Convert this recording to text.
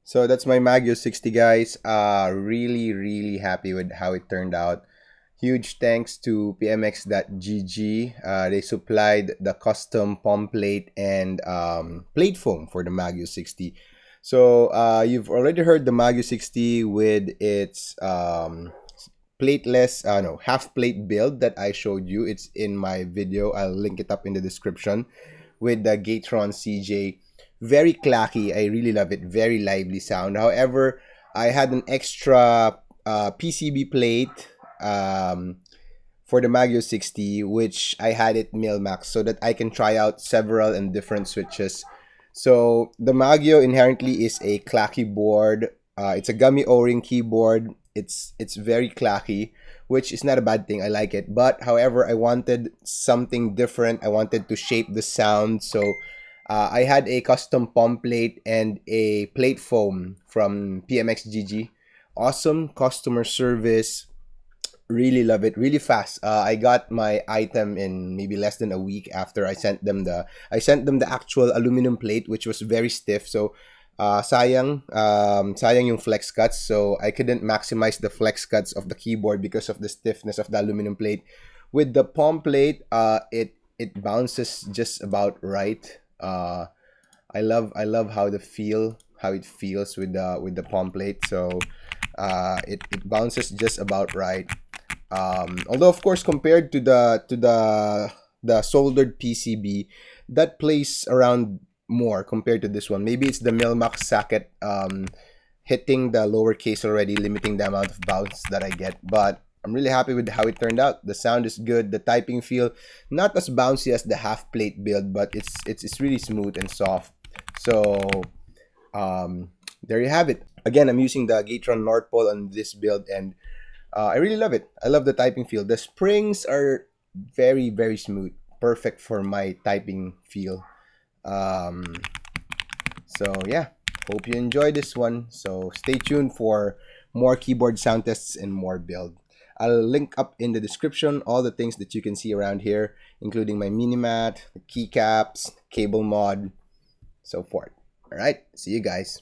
So that's my Maggio 60, guys. Really happy with how it turned out. Huge thanks to PMX.GG. They supplied the custom palm plate and plate foam for the Maggio 60. So you've already heard the Maggio 60 with its plateless, no, half plate build that I showed you. It's in my video. I'll link it up in the description with the Gateron CJ. Very clacky. I really love it. Very lively sound. However, I had an extra PCB plate for the Maggio 60, which I had it Millmax so that I can try out several and different switches. So the Maggio inherently is a clacky board. It's a gummy O-ring keyboard. It's very clacky, which is not a bad thing. I like it. But however, I wanted something different. I wanted to shape the sound. So I had a custom palm plate and a plate foam from PMXGG. Awesome customer service. Really love it. Really fast. I got my item in maybe less than a week after I sent them the actual aluminum plate, which was very stiff. So sayang yung flex cuts. So I couldn't maximize the flex cuts of the keyboard because of the stiffness of the aluminum plate. With the palm plate, it bounces just about right. I love how it feels with the palm plate. So it bounces just about right. Although of course compared to the soldered PCB, that plays around more compared to this one. Maybe it's the Millmax socket hitting the lower case already, limiting the amount of bounce that I get. But I'm really happy with how it turned out. The sound is good. The typing feel not as bouncy as the half plate build, but it's really smooth and soft. So there you have it. Again, I'm using the Gateron North Pole on this build, and I really love it. I love the typing feel. The springs are very smooth, perfect for my typing feel. Um, so yeah, hope you enjoy this one. So stay tuned for more keyboard sound tests and more build. I'll link up in the description all the things that you can see around here, including my mini mat, keycaps, cable mod, so forth. All right, see you guys.